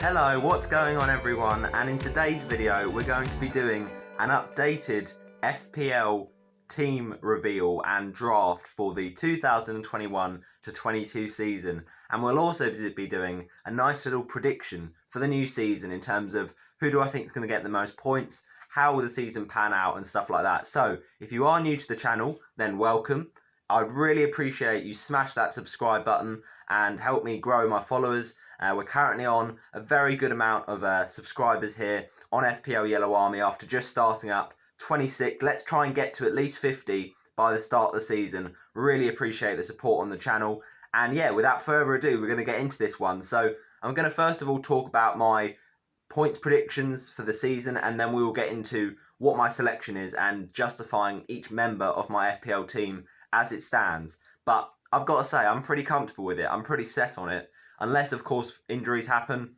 Hello, what's going on everyone? And in today's video we're going to be doing an updated FPL team reveal and draft for the 2021-22 season, and we'll also be doing a nice little prediction for the new season in terms of who do I think is going to get the most points, how will the season pan out and stuff like that. So if you are new to the channel, then welcome. I'd really appreciate you smash that subscribe button and help me grow my followers. We're currently on a very good amount of subscribers here on FPL Yellow Army after just starting up 26. Let's try and get to at least 50 by the start of the season. Really appreciate the support on the channel. And yeah, without further ado, we're going to get into this one. So I'm going to first of all talk about my points predictions for the season, and then we will get into what my selection is and justifying each member of my FPL team as it stands. But I've got to say, I'm pretty comfortable with it. I'm pretty set on it. Unless, of course, injuries happen,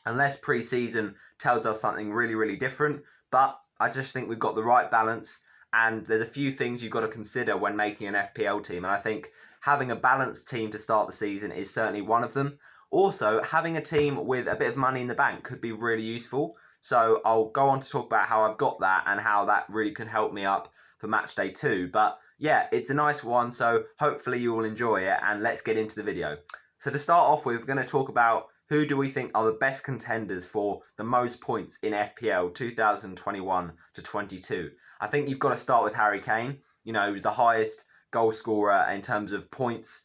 unless pre-season tells us something really, really different. But I just think we've got the right balance, and there's a few things you've got to consider when making an FPL team. And I think having a balanced team to start the season is certainly one of them. Also, having a team with a bit of money in the bank could be really useful. So I'll go on to talk about how I've got that and how that really can help me up for match day 2. But yeah, it's a nice one, so hopefully you will enjoy it, and let's get into the video. So to start off with, we're going to talk about who do we think are the best contenders for the most points in FPL 2021-22. I think you've got to start with Harry Kane. You know, he was the highest goal scorer in terms of points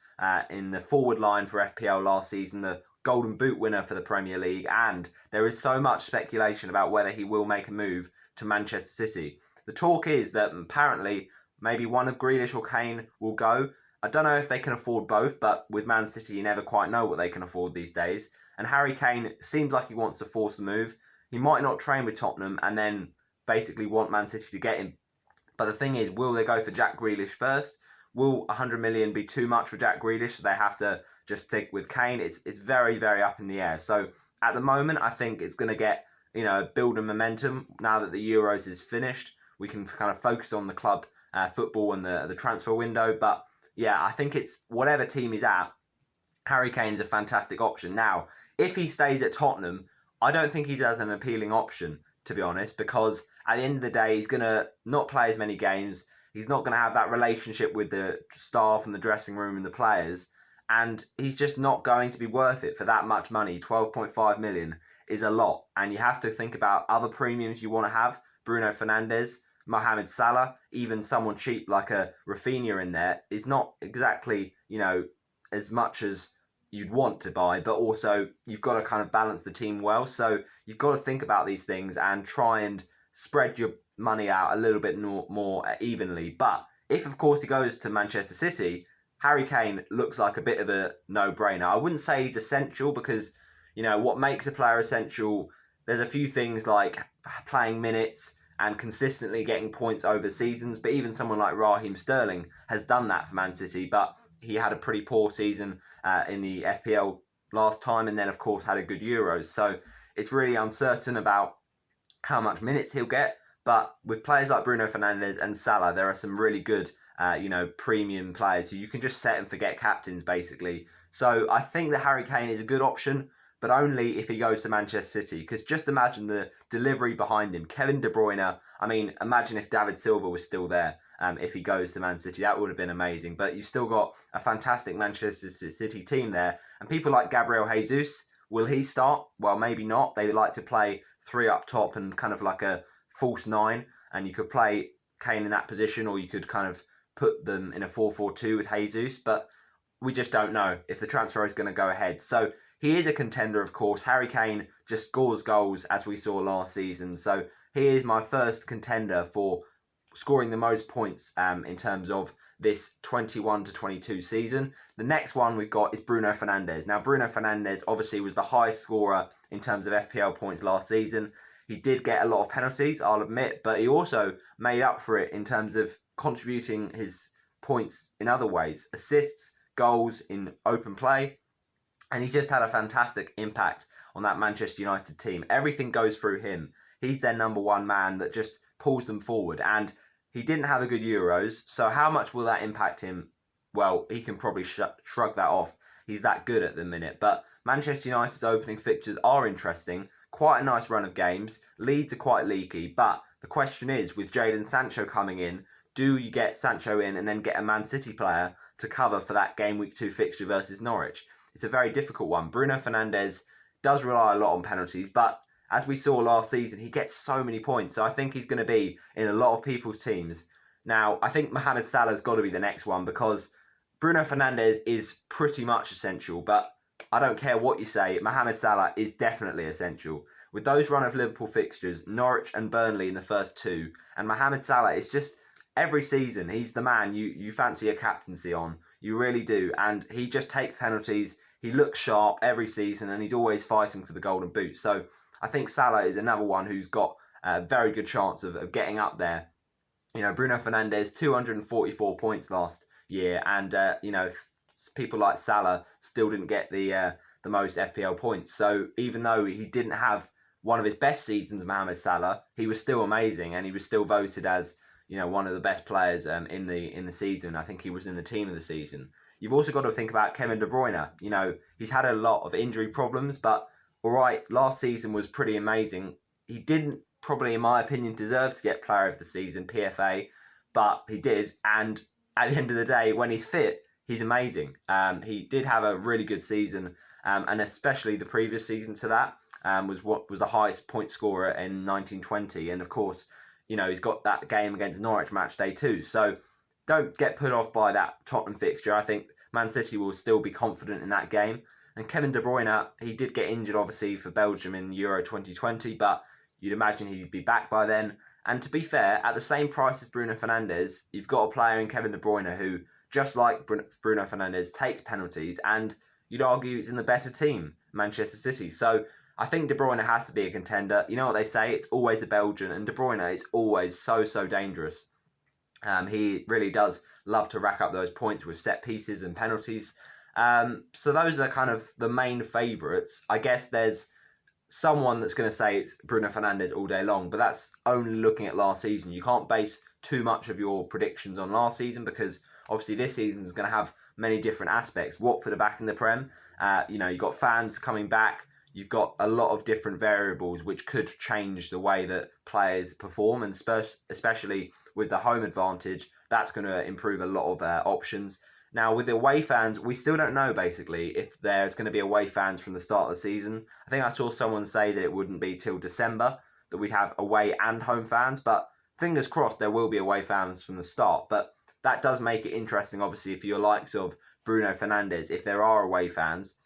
in the forward line for FPL last season, the Golden Boot winner for the Premier League, and there is so much speculation about whether he will make a move to Manchester City. The talk is that apparently maybe one of Grealish or Kane will go. I don't know if they can afford both, but with Man City, you never quite know what they can afford these days. And Harry Kane seems like he wants to force the move. He might not train with Tottenham and then basically want Man City to get him. But the thing is, will they go for Jack Grealish first? Will 100 million be too much for Jack Grealish, so they have to just stick with Kane? It's very, very up in the air. So at the moment, I think it's going to get, building momentum. Now that the Euros is finished, we can kind of focus on the club football and the transfer window. But yeah, I think it's whatever team he's at, Harry Kane's a fantastic option. Now, if he stays at Tottenham, I don't think he's as an appealing option, to be honest, because at the end of the day, he's going to not play as many games. He's not going to have that relationship with the staff and the dressing room and the players, and he's just not going to be worth it for that much money. 12.5 million is a lot, and you have to think about other premiums you want to have. Bruno Fernandez, Mohamed Salah, even someone cheap like a Rafinha in there is not exactly, as much as you'd want to buy, but also you've got to kind of balance the team well. So you've got to think about these things and try and spread your money out a little bit more evenly. But if, of course, he goes to Manchester City, Harry Kane looks like a bit of a no-brainer. I wouldn't say he's essential because, what makes a player essential, there's a few things like playing minutes and consistently getting points over seasons. But even someone like Raheem Sterling has done that for Man City, but he had a pretty poor season in the FPL last time, and then, of course, had a good Euros. So it's really uncertain about how much minutes he'll get. But with players like Bruno Fernandez and Salah, there are some really good, premium players who you can just set and forget captains, basically. So I think that Harry Kane is a good option, but only if he goes to Manchester City. Because just imagine the delivery behind him. Kevin De Bruyne, imagine if David Silva was still there if he goes to Man City. That would have been amazing. But you've still got a fantastic Manchester City team there. And people like Gabriel Jesus, will he start? Well, maybe not. They like to play 3 up top and kind of like a false 9. And you could play Kane in that position, or you could kind of put them in a 4-4-2 with Jesus. But we just don't know if the transfer is going to go ahead. So he is a contender, of course. Harry Kane just scores goals, as we saw last season. So he is my first contender for scoring the most points in terms of this 21-22 season. The next one we've got is Bruno Fernandez. Now, Bruno Fernandez obviously was the highest scorer in terms of FPL points last season. He did get a lot of penalties, I'll admit, but he also made up for it in terms of contributing his points in other ways. Assists, goals in open play. And he's just had a fantastic impact on that Manchester United team. Everything goes through him. He's their number one man that just pulls them forward. And he didn't have a good Euros. So how much will that impact him? Well, he can probably shrug that off. He's that good at the minute. But Manchester United's opening fixtures are interesting. Quite a nice run of games. Leeds are quite leaky, but the question is, with Jadon Sancho coming in, do you get Sancho in and then get a Man City player to cover for that game week 2 fixture versus Norwich? It's a very difficult one. Bruno Fernandez does rely a lot on penalties, but as we saw last season, he gets so many points. So I think he's going to be in a lot of people's teams. Now, I think Mohamed Salah's got to be the next one because Bruno Fernandez is pretty much essential, but I don't care what you say, Mohamed Salah is definitely essential. With those run of Liverpool fixtures, Norwich and Burnley in the first 2, and Mohamed Salah is just, every season, he's the man you fancy a captaincy on. You really do. And he just takes penalties. He looks sharp every season, and he's always fighting for the golden boot. So I think Salah is another one who's got a very good chance of getting up there. You know, Bruno Fernandez, 244 points last year, and you know, people like Salah still didn't get the most FPL points. So even though he didn't have one of his best seasons, Mohamed Salah, he was still amazing, and he was still voted as, you know, one of the best players in the season. I think he was in the team of the season. You've also got to think about Kevin De Bruyne. You know, he's had a lot of injury problems, but all right, last season was pretty amazing. He didn't probably, in my opinion, deserve to get Player of the Season, PFA, but he did. And at the end of the day, when he's fit, he's amazing. He did have a really good season, and especially the previous season to that was the highest point scorer in 1920. And of course, you know, he's got that game against Norwich match day 2. So don't get put off by that Tottenham fixture. I think Man City will still be confident in that game. And Kevin De Bruyne, he did get injured, obviously, for Belgium in Euro 2020, but you'd imagine he'd be back by then. And to be fair, at the same price as Bruno Fernandes, you've got a player in Kevin De Bruyne who, just like Bruno Fernandes, takes penalties, and you'd argue he's in the better team, Manchester City. So I think De Bruyne has to be a contender. You know what they say, it's always a Belgian, and De Bruyne is always so dangerous. He really does love to rack up those points with set pieces and penalties. So those are kind of the main favourites. I guess there's someone that's going to say it's Bruno Fernandes all day long, but that's only looking at last season. You can't base too much of your predictions on last season because obviously this season is going to have many different aspects. Watford are back in the Prem. You know, you've got fans coming back. You've got a lot of different variables which could change the way that players perform, and especially with the home advantage, that's going to improve a lot of options. Now, with the away fans, we still don't know, basically, if there's going to be away fans from the start of the season. I think I saw someone say that it wouldn't be till December that we'd have away and home fans, but fingers crossed there will be away fans from the start. But that does make it interesting, obviously, if you're likes of Bruno Fernandes, if there are away fans.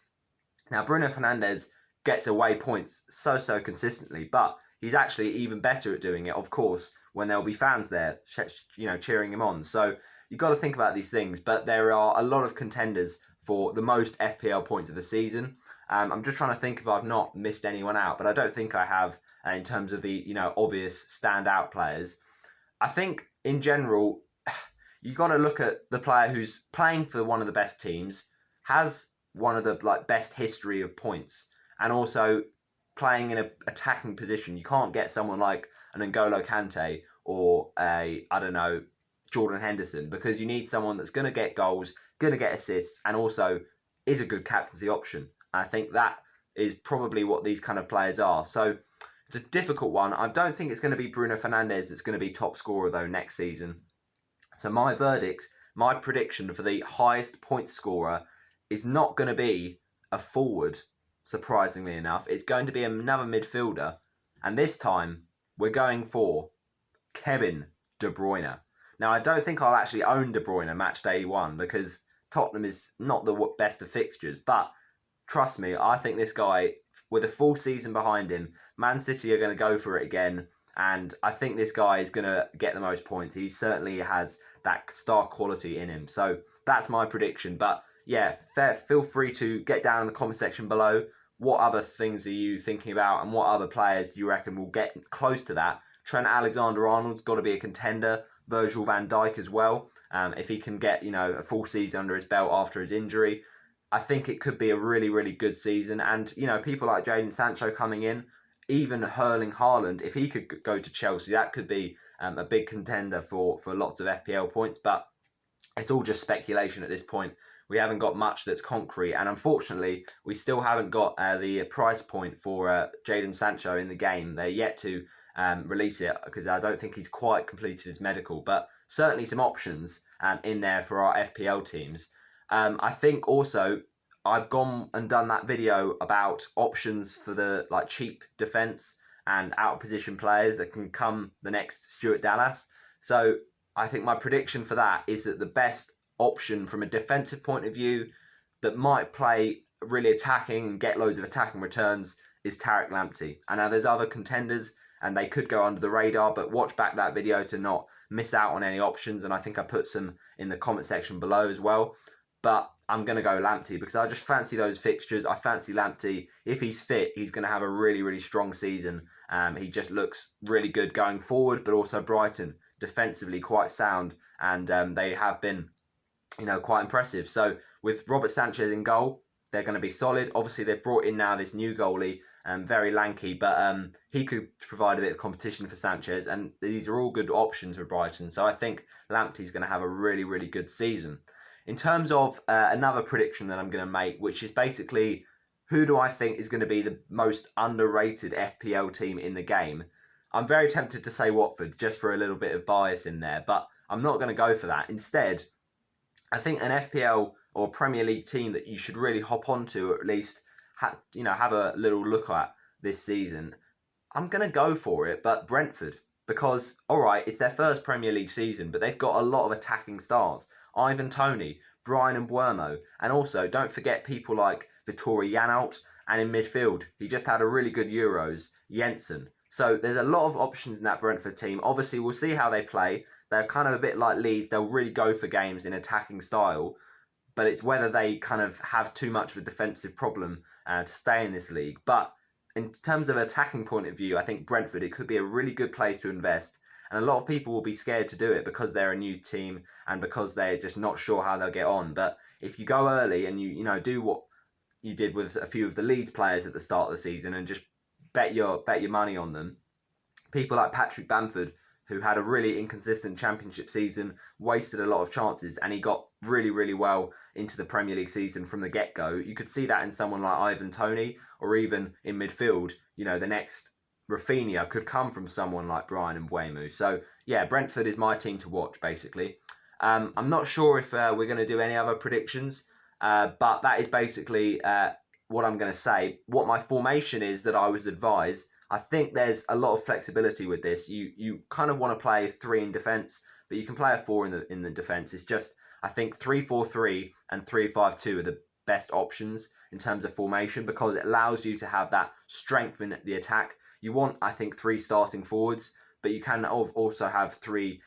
Now, Bruno Fernandes gets away points so consistently, but he's actually even better at doing it, of course, when there'll be fans there, you know, cheering him on. So you've got to think about these things, but there are a lot of contenders for the most FPL points of the season. I'm just trying to think if I've not missed anyone out, but I don't think I have in terms of the, you know, obvious standout players. I think in general, you've got to look at the player who's playing for one of the best teams, has one of the best history of points, and also playing in an attacking position. You can't get someone like an N'Golo Kante or I don't know, Jordan Henderson, because you need someone that's going to get goals, going to get assists, and also is a good captaincy option. I think that is probably what these kind of players are. So it's a difficult one. I don't think it's going to be Bruno Fernandes that's going to be top scorer, though, next season. So my verdict, my prediction for the highest point scorer is not going to be a forward, surprisingly enough. It's going to be another midfielder. And this time, we're going for Kevin De Bruyne. Now, I don't think I'll actually own De Bruyne match day 1 because Tottenham is not the best of fixtures. But trust me, I think this guy, with a full season behind him, Man City are going to go for it again. And I think this guy is going to get the most points. He certainly has that star quality in him. So that's my prediction. But yeah, feel free to get down in the comment section below. What other things are you thinking about, and what other players you reckon will get close to that? Trent Alexander-Arnold's got to be a contender. Virgil van Dijk as well. If he can get, you know, a full season under his belt after his injury, I think it could be a really good season. And, you know, people like Jadon Sancho coming in, even Erling Haaland, if he could go to Chelsea, that could be a big contender for lots of FPL points. But it's all just speculation at this point. we haven't got much that's concrete. And unfortunately, we still haven't got the price point for Jadon Sancho in the game. They're yet to release it because I don't think he's quite completed his medical. But certainly some options in there for our FPL teams. I think also I've gone and done that video about options for the cheap defence and out of position players that can come the next Stuart Dallas. So I think my prediction for that is that the best option from a defensive point of view that might play really attacking and get loads of attacking returns is Tariq Lamptey. I know there's other contenders and they could go under the radar, but watch back that video to not miss out on any options. And I think I put some in the comment section below as well. But I'm going to go Lamptey because I just fancy those fixtures. I fancy Lamptey. If he's fit, he's going to have a really, really strong season. He just looks really good going forward, but also Brighton defensively quite sound, and they have been, quite impressive. So with Robert Sanchez in goal, they're going to be solid. Obviously, they've brought in now this new goalie, very lanky, but he could provide a bit of competition for Sanchez, and these are all good options for Brighton. So I think Lamptey's going to have a really, really good season. In terms of another prediction that I'm going to make, which is basically who do I think is going to be the most underrated FPL team in the game, I'm very tempted to say Watford just for a little bit of bias in there, but I'm not going to go for that. Instead, I think an FPL or Premier League team that you should really hop onto, or at least have a little look at this season, I'm going to go for it, but Brentford. Because, all right, it's their first Premier League season, but they've got a lot of attacking stars. Ivan Toney, Bruyne and Bruyne, and also don't forget people like Vittorio Janelt, and in midfield, he just had a really good Euros, Jensen. So there's a lot of options in that Brentford team. Obviously, we'll see how they play. They're kind of a bit like Leeds. They'll really go for games in attacking style, but it's whether they kind of have too much of a defensive problem to stay in this league. But in terms of attacking point of view, I think Brentford, it could be a really good place to invest. And a lot of people will be scared to do it because they're a new team and because they're just not sure how they'll get on. But if you go early and you do what you did with a few of the Leeds players at the start of the season and just bet your money on them, people like Patrick Bamford, who had a really inconsistent championship season, wasted a lot of chances, and he got really, really well into the Premier League season from the get-go. You could see that in someone like Ivan Toney, or even in midfield, the next Rafinha could come from someone like Bruyne and Bruyne. So, yeah, Brentford is my team to watch, basically. I'm not sure if we're going to do any other predictions, but that is basically what I'm going to say. What my formation is that I was advised, I think there's a lot of flexibility with this. You kind of want to play 3 in defence, but you can play a 4 in the defence. It's just, I think 3-4-3 and 3-5-2 are the best options in terms of formation because it allows you to have that strength in the attack. You want, I think, 3 starting forwards, but you can also have 3,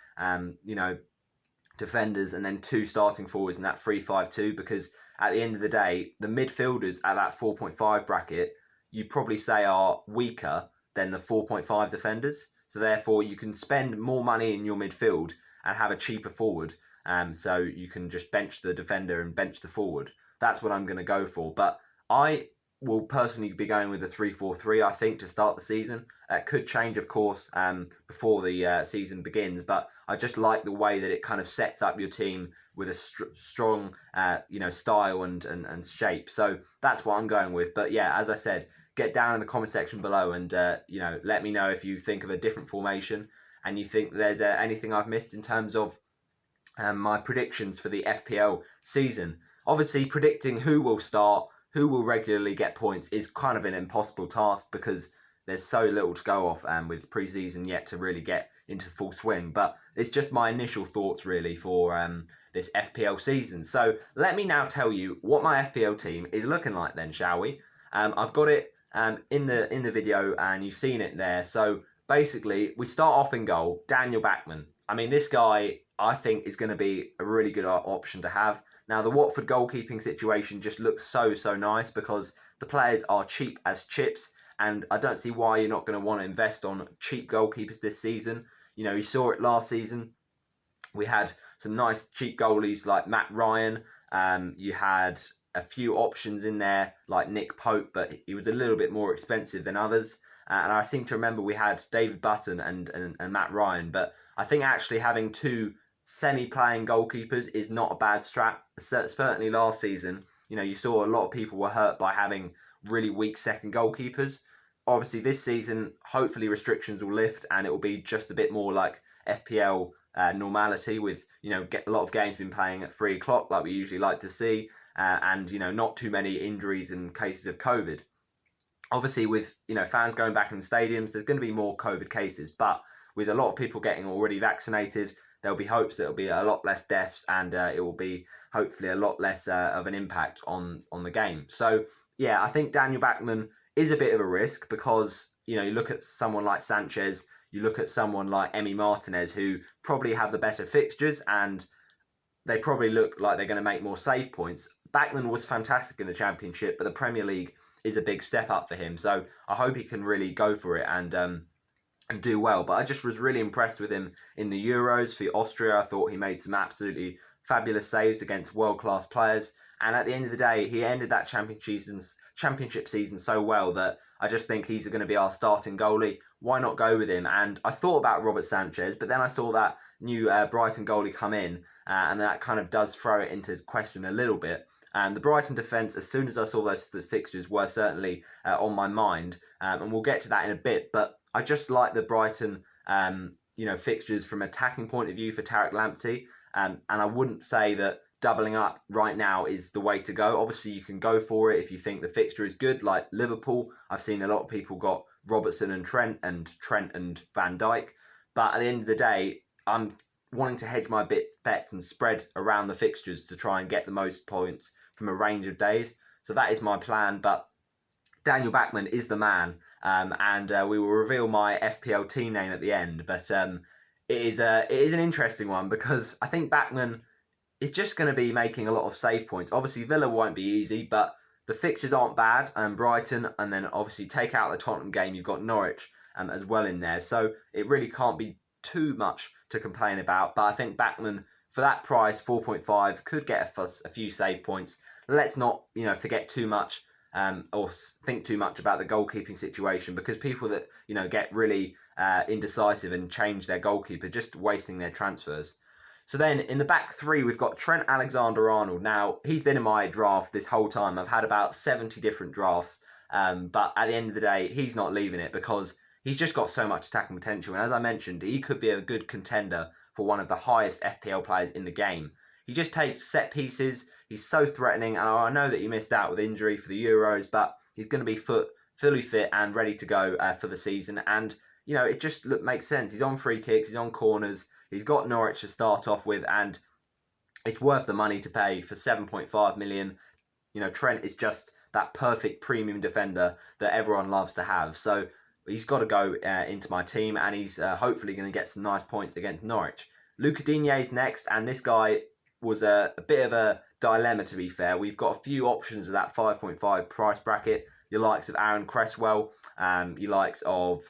defenders and then 2 starting forwards in that 3-5-2 because at the end of the day, the midfielders at that 4.5 bracket, you probably say are weaker than the 4.5 defenders. So therefore, you can spend more money in your midfield and have a cheaper forward. So you can just bench the defender and bench the forward. That's what I'm going to go for. But I will personally be going with the 3-4-3, I think, to start the season. It could change, of course, before the season begins. But I just like the way that it kind of sets up your team with a strong, style and shape. So that's what I'm going with. But yeah, as I said, get down in the comment section below and let me know if you think of a different formation and you think there's anything I've missed in terms of my predictions for the FPL season. Obviously, predicting who will start, who will regularly get points is kind of an impossible task because there's so little to go off with pre-season yet to really get into full swing. But it's just my initial thoughts really for this FPL season. So let me now tell you what my FPL team is looking like then, shall we? I've got it in the video and you've seen it there. So basically, we start off in goal, Daniel Bachmann. I mean, this guy, I think, is going to be a really good option to have. Now, the Watford goalkeeping situation just looks so nice because the players are cheap as chips, and I don't see why you're not going to want to invest on cheap goalkeepers this season. You saw it last season. We had some nice cheap goalies like Matt Ryan. You had a few options in there like Nick Pope, but he was a little bit more expensive than others. And I seem to remember we had David Button and Matt Ryan, but I think actually having 2 semi-playing goalkeepers is not a bad strat. Certainly last season, you saw a lot of people were hurt by having really weak second goalkeepers. Obviously this season, hopefully restrictions will lift and it will be just a bit more like FPL normality with, get a lot of games been playing at 3 o'clock like we usually like to see, and, not too many injuries and cases of COVID. Obviously with, fans going back in the stadiums, there's going to be more COVID cases, but with a lot of people getting already vaccinated, there'll be hopes that there'll be a lot less deaths and it will be hopefully a lot less of an impact on the game. So yeah, I think Daniel Bachmann is a bit of a risk because, you look at someone like Sanchez, you look at someone like Emi Martinez, who probably have the better fixtures and they probably look like they're going to make more save points. Bachmann was fantastic in the Championship, but the Premier League is a big step up for him. So I hope he can really go for it and do well. But I just was really impressed with him in the Euros for Austria. I thought he made some absolutely fabulous saves against world-class players. And at the end of the day, he ended that championship season so well that I just think he's going to be our starting goalie. Why not go with him? And I thought about Robert Sanchez, but then I saw that new Brighton goalie come in, and that kind of does throw it into question a little bit. And the Brighton defence, as soon as I saw those fixtures, were certainly on my mind, and we'll get to that in a bit. But I just like the Brighton, fixtures from an attacking point of view for Tariq Lamptey, and I wouldn't say that doubling up right now is the way to go. Obviously, you can go for it if you think the fixture is good, like Liverpool. I've seen a lot of people got Robertson and Trent and Van Dijk. But at the end of the day, I'm wanting to hedge my bets and spread around the fixtures to try and get the most points from a range of days. So that is my plan. But Daniel Bachmann is the man. And we will reveal my FPL team name at the end. But it is an interesting one because I think Bachmann is just going to be making a lot of save points. Obviously, Villa won't be easy, but the fixtures aren't bad. And Brighton, and then obviously take out the Tottenham game, you've got Norwich as well in there. So it really can't be too much to complain about. But I think Bachmann, for that price, 4.5, could get a few save points. Let's not, forget too much or think too much about the goalkeeping situation, because people that, get really indecisive and change their goalkeeper, just wasting their transfers. So then in the back three, we've got Trent Alexander-Arnold. Now, he's been in my draft this whole time. I've had about 70 different drafts. But at the end of the day, he's not leaving it because he's just got so much attacking potential. And as I mentioned, he could be a good contender for one of the highest FPL players in the game. He just takes set pieces. He's so threatening. And I know that he missed out with injury for the Euros, but he's going to be fully fit and ready to go for the season. And, it just makes sense. He's on free kicks. He's on corners. He's got Norwich to start off with, and it's worth the money to pay for 7.5 million. Trent is just that perfect premium defender that everyone loves to have. So he's got to go into my team, and he's hopefully going to get some nice points against Norwich. Luca Dinier is next, and this guy was a bit of a dilemma, to be fair. We've got a few options of that 5.5 price bracket. Your likes of Aaron Cresswell, your likes of,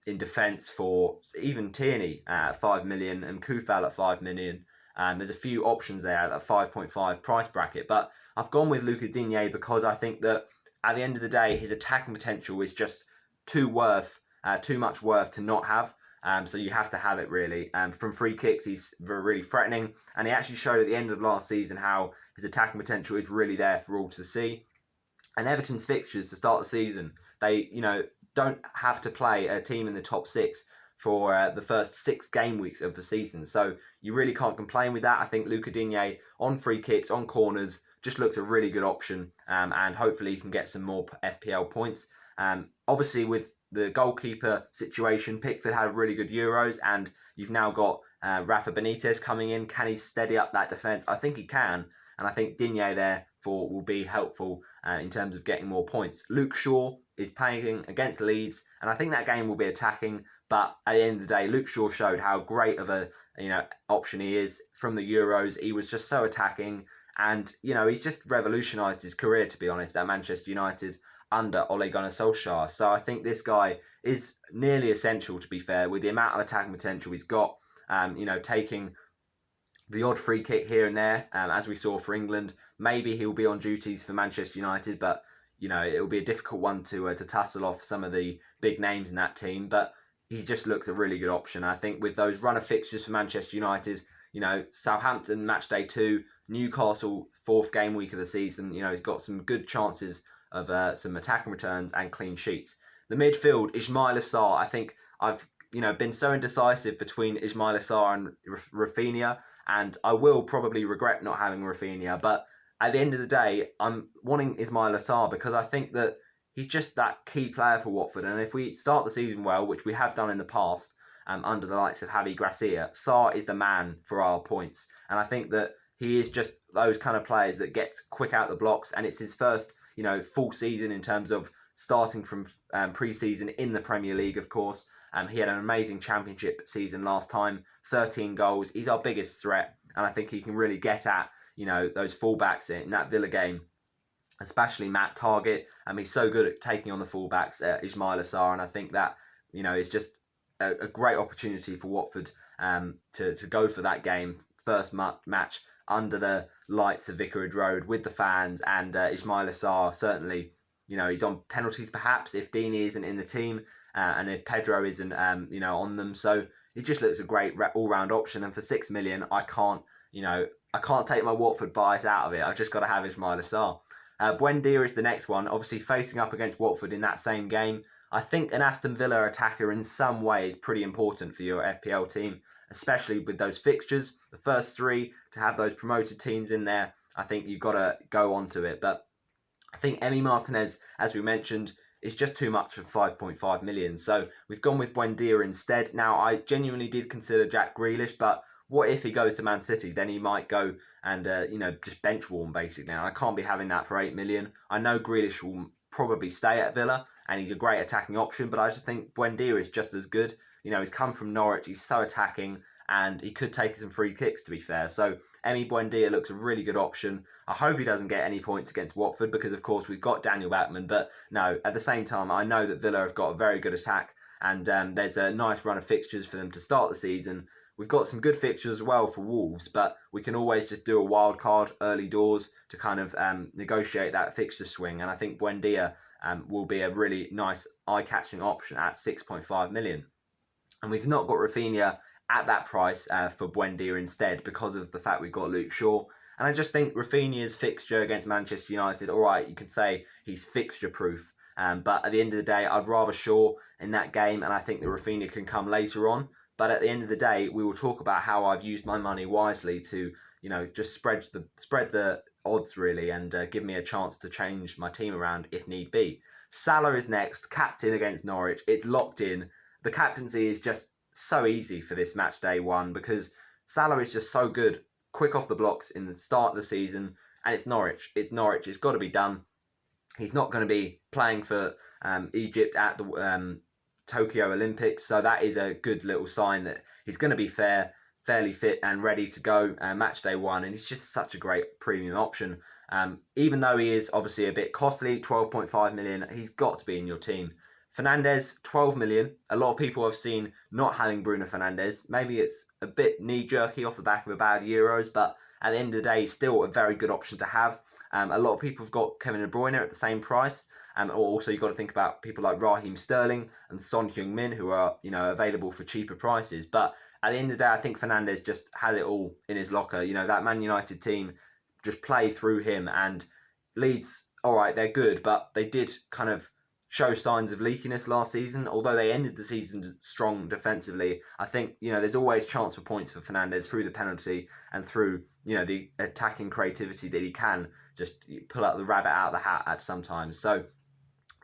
in defence for even Tierney at 5 million and Kufal at 5 million. There's a few options there at that 5.5 price bracket, but I've gone with Luca Dinier because I think that at the end of the day, his attacking potential is just too much worth to not have. So you have to have it, really. From free kicks, he's really threatening, and he actually showed at the end of last season how his attacking potential is really there for all to see. And Everton's fixtures to start the season, they don't have to play a team in the top 6 for the first 6 game weeks of the season. So you really can't complain with that. I think Luca Dinier on free kicks, on corners, just looks a really good option, and hopefully he can get some more FPL points. Obviously, with the goalkeeper situation, Pickford had really good Euros, and you've now got Rafa Benitez coming in. Can he steady up that defence? I think he can, and I think Dinier therefore will be helpful in terms of getting more points. Luke Shaw is playing against Leeds, and I think that game will be attacking, but at the end of the day, Luke Shaw showed how great of a option he is from the Euros. He was just so attacking, and he's just revolutionised his career, to be honest, at Manchester United under Ole Gunnar Solskjaer. So I think this guy is nearly essential, to be fair, with the amount of attacking potential he's got. Taking the odd free kick here and there, as we saw for England. Maybe he'll be on duties for Manchester United, but it'll be a difficult one to tussle off some of the big names in that team. But he just looks a really good option. I think with those run of fixtures for Manchester United, Southampton match day 2, Newcastle 4th game week of the season, he's got some good chances of some attacking returns and clean sheets. The midfield, Ismaila Sarr, I think I've been so indecisive between Ismaila Sarr and Rafinha, and I will probably regret not having Rafinha, but at the end of the day, I'm wanting Ismaila Sarr because I think that he's just that key player for Watford, and if we start the season well, which we have done in the past, under the likes of Javi Gracia, Sarr is the man for our points, and I think that he is just those kind of players that gets quick out the blocks, and it's his first full season in terms of starting from pre-season in the Premier League, of course. He had an amazing championship season last time, 13 goals. He's our biggest threat, and I think he can really get at those fullbacks in that Villa game, especially Matt Targett. He's so good at taking on the fullbacks, Ismaila Sarr, and I think that it's just a great opportunity for Watford to go for that game, first match under the lights of Vicarage Road with the fans, and Ismaila Sarr certainly, he's on penalties perhaps if Dini isn't in the team, and if Pedro isn't, on them. So he just looks a great all-round option, and for 6 million, I can't take my Watford bias out of it. I've just got to have Ismaila Sarr. Buendia is the next one, obviously facing up against Watford in that same game. I think an Aston Villa attacker in some way is pretty important for your FPL team, especially with those fixtures. The first 3, to have those promoted teams in there, I think you've got to go on to it. But I think Emi Martinez, as we mentioned, is just too much for 5.5 million. So we've gone with Buendia instead. Now, I genuinely did consider Jack Grealish, but what if he goes to Man City? Then he might go and, just bench warm, basically. And I can't be having that for 8 million. I know Grealish will probably stay at Villa, and he's a great attacking option, but I just think Buendia is just as good. He's come from Norwich, he's so attacking, and he could take some free kicks, to be fair. So Emi Buendia looks a really good option. I hope he doesn't get any points against Watford because, of course, we've got Daniel Backman. But no, at the same time, I know that Villa have got a very good attack, and there's a nice run of fixtures for them to start the season. We've got some good fixtures as well for Wolves, but we can always just do a wild card early doors to kind of negotiate that fixture swing. And I think Buendia will be a really nice eye-catching option at 6.5 million. And we've not got Rafinha at that price for Buendia instead because of the fact we've got Luke Shaw. And I just think Rafinha's fixture against Manchester United, all right, you could say he's fixture-proof. But at the end of the day, I'd rather Shaw in that game, and I think that Rafinha can come later on. But at the end of the day, we will talk about how I've used my money wisely to, just spread the odds really, and give me a chance to change my team around if need be. Salah is next, captain against Norwich. It's locked in. The captaincy is just so easy for this match day 1 because Salah is just so good, quick off the blocks in the start of the season, and it's Norwich. It's got to be done. He's not going to be playing for Egypt at the Tokyo Olympics, so that is a good little sign that he's going to be fairly fit and ready to go match day 1, and he's just such a great premium option. Even though he is obviously a bit costly, 12.5 million, he's got to be in your team. Fernandez, 12 million. A lot of people I've seen not having Bruno Fernandez. Maybe it's a bit knee-jerky off the back of a bad Euros, but at the end of the day, he's still a very good option to have. A lot of people have got Kevin De Bruyne at the same price. Also, you've got to think about people like Raheem Sterling and Son Heung-min, who are available for cheaper prices. But at the end of the day, I think Fernandez just has it all in his locker. That Man United team just play through him, and Leeds, all right, they're good, but they did kind of show signs of leakiness last season. Although they ended the season strong defensively, I think there's always chance for points for Fernandez through the penalty and through the attacking creativity that he can just pull out the rabbit out of the hat at sometimes. So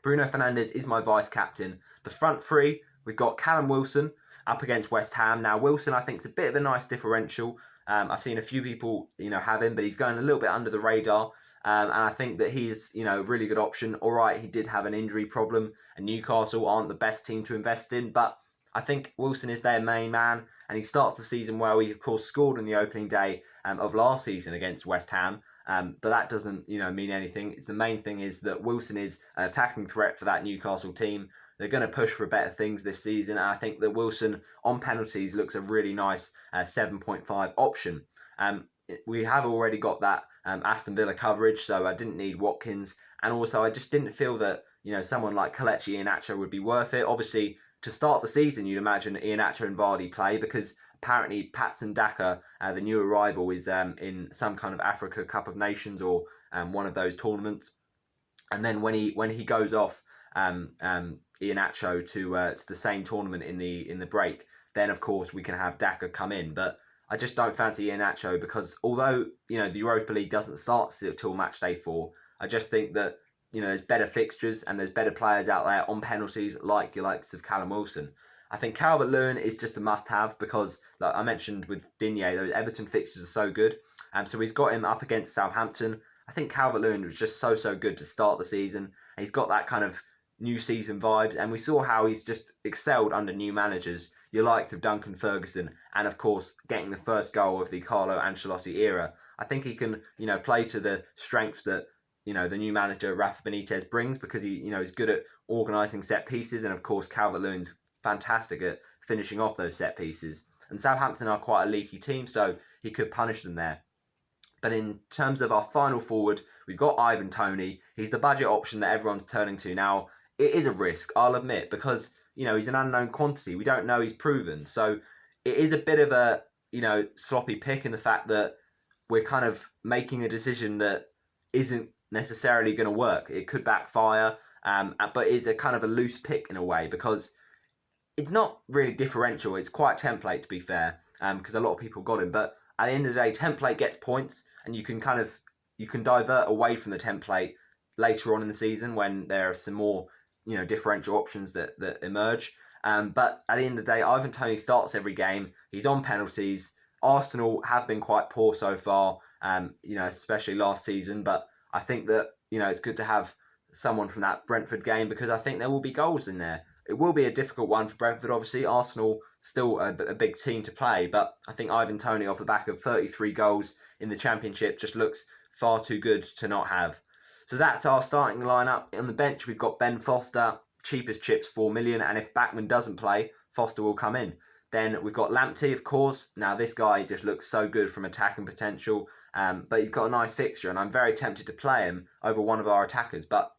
Bruno Fernandez is my vice captain. The front 3, we've got Callum Wilson up against West Ham. Now Wilson, I think, is a bit of a nice differential. I've seen a few people have him, but he's going a little bit under the radar. And I think that he's, a really good option. All right, he did have an injury problem, and Newcastle aren't the best team to invest in, but I think Wilson is their main man, and he starts the season well. He, of course, scored in the opening day of last season against West Ham, but that doesn't, mean anything. The main thing is that Wilson is an attacking threat for that Newcastle team. They're going to push for better things this season, and I think that Wilson on penalties looks a really nice 7.5 option. We have already got that Aston Villa coverage, so I didn't need Watkins, and also I just didn't feel that someone like Kelechi Iheanacho would be worth it. Obviously, to start the season, you'd imagine Iheanacho and Vardy play because apparently Patson Daka, the new arrival, is in some kind of Africa Cup of Nations or one of those tournaments. And then when he goes off, Iheanacho to the same tournament in the break, then of course we can have Daka come in. But I just don't fancy Iheanacho because although the Europa League doesn't start till match day 4, I just think that there's better fixtures and there's better players out there on penalties like your likes of Callum Wilson. I think Calvert-Lewin is just a must-have because, like I mentioned with Dinier, those Everton fixtures are so good. So he's got him up against Southampton. I think Calvert-Lewin was just so good to start the season. And he's got that kind of new season vibes. And we saw how he's just excelled under new managers, your likes of Duncan Ferguson, and of course getting the first goal of the Carlo Ancelotti era. I think he can, play to the strengths that the new manager Rafa Benitez brings because he's good at organising set pieces, and of course Calvert-Lewin's fantastic at finishing off those set pieces. And Southampton are quite a leaky team, so he could punish them there. But in terms of our final forward, we've got Ivan Toney. He's the budget option that everyone's turning to now. It is a risk, I'll admit, because he's an unknown quantity. We don't know he's proven, so it is a bit of a sloppy pick in the fact that we're kind of making a decision that isn't necessarily going to work. It could backfire, but it's a kind of a loose pick in a way because it's not really differential. It's quite template, to be fair, because a lot of people got him. But at the end of the day, template gets points, and you can divert away from the template later on in the season when there are some more differential options that emerge. But at the end of the day, Ivan Toney starts every game. He's on penalties. Arsenal have been quite poor so far, especially last season. But I think that it's good to have someone from that Brentford game because I think there will be goals in there. It will be a difficult one for Brentford, obviously. Arsenal still a big team to play, but I think Ivan Toney, off the back of 33 goals in the Championship, just looks far too good to not have. So that's our starting lineup. On the bench, we've got Ben Foster, cheapest chips, 4 million, and if Bachmann doesn't play, Foster will come in. Then we've got Lamptey, of course. Now, this guy just looks so good from attacking potential, but he's got a nice fixture, and I'm very tempted to play him over one of our attackers, but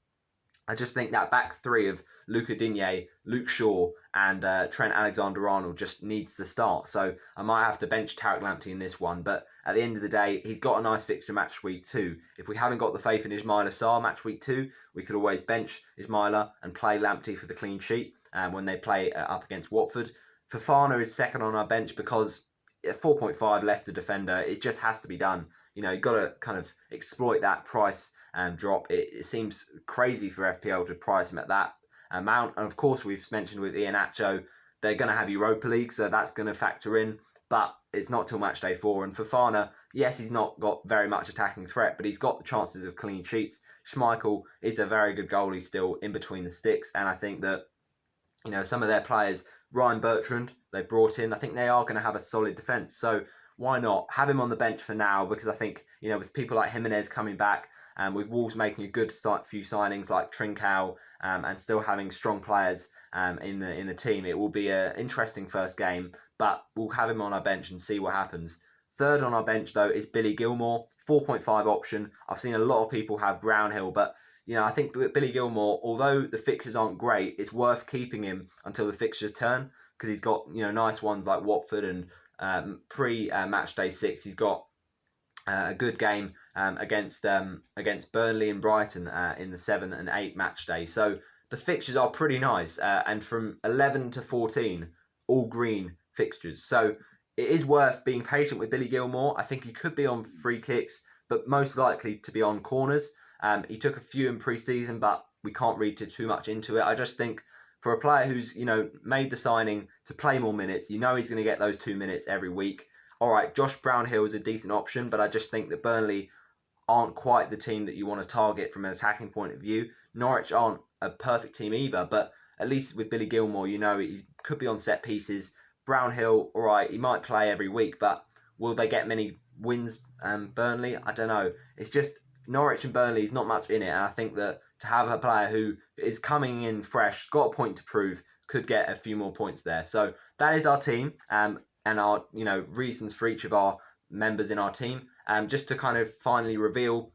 I just think that back three of Luca Dinier, Luke Shaw, and Trent Alexander-Arnold just needs to start. So I might have to bench Tariq Lamptey in this one. But at the end of the day, he's got a nice fixture match week 2. If we haven't got the faith in Ismaila Sarr match week 2, we could always bench Ismaila and play Lamptey for the clean sheet when they play up against Watford. Fofana is second on our bench because 4.5 Leicester defender, it just has to be done. You've got to kind of exploit that price drop. It seems crazy for FPL to price him at that amount. And of course, we've mentioned with Iheanacho, they're going to have Europa League, so that's going to factor in. But it's not till match day 4. And Fofana, yes, he's not got very much attacking threat, but he's got the chances of clean sheets. Schmeichel is a very good goalie still in between the sticks. And I think that, some of their players, Ryan Bertrand, they brought in, I think they are going to have a solid defence. So why not have him on the bench for now? Because I think, with people like Jimenez coming back, and with Wolves making a good few signings like Trincao, and still having strong players in the team, it will be an interesting first game. But we'll have him on our bench and see what happens. Third on our bench though is Billy Gilmour, 4.5 option. I've seen a lot of people have Brownhill, but I think Billy Gilmour, although the fixtures aren't great, it's worth keeping him until the fixtures turn because he's got nice ones like Watford and pre-match day 6 he's got a good game against Burnley and Brighton in the 7 and 8 match day. So the fixtures are pretty nice, and from 11 to 14, all green fixtures. So it is worth being patient with Billy Gilmour. I think he could be on free kicks, but most likely to be on corners. He took a few in pre-season, but we can't read too much into it. I just think for a player who's made the signing to play more minutes, he's going to get those 2 minutes every week. All right, Josh Brownhill is a decent option, but I just think that Burnley aren't quite the team that you want to target from an attacking point of view. Norwich aren't a perfect team either, but at least with Billy Gilmour, he could be on set pieces. Brownhill, all right, he might play every week, but will they get many wins, Burnley? I don't know. It's just Norwich and Burnley is not much in it, and I think that to have a player who is coming in fresh, got a point to prove, could get a few more points there. So that is our team, and our reasons for each of our members in our team. Just to kind of finally reveal,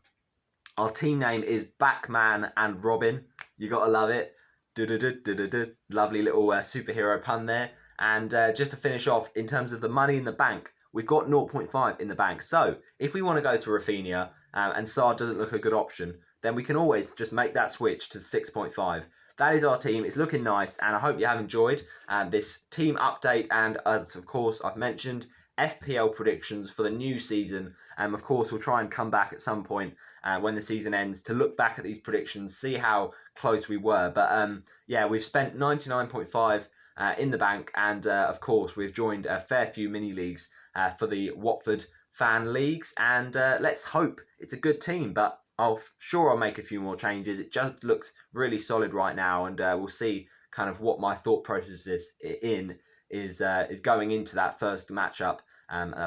our team name is Backman and Robin. You gotta love it. Lovely little superhero pun there. And just to finish off, in terms of the money in the bank, we've got 0.5 in the bank. So if we want to go to Rafinha and Sarr doesn't look a good option, then we can always just make that switch to 6.5. That is our team. It's looking nice, and I hope you have enjoyed this team update. And as of course I've mentioned, FPL predictions for the new season. Of course, we'll try and come back at some point when the season ends to look back at these predictions, see how close we were. But yeah, we've spent 99.5 in the bank, and of course, we've joined a fair few mini leagues for the Watford fan leagues, and let's hope it's a good team. But I'll make a few more changes. It just looks really solid right now, and we'll see kind of what my thought process is going into that first matchup,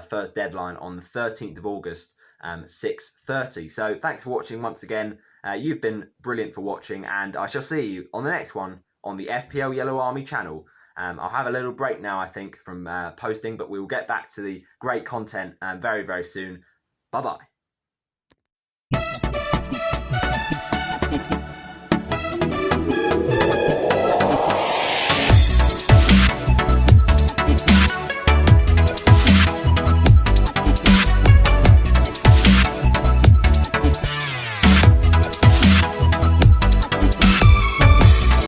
first deadline on the 13th of August, 6:30. So thanks for watching once again. You've been brilliant for watching, and I shall see you on the next one on the FPL Yellow Army channel. I'll have a little break now, I think, from posting, but we will get back to the great content very, very soon. Bye-bye.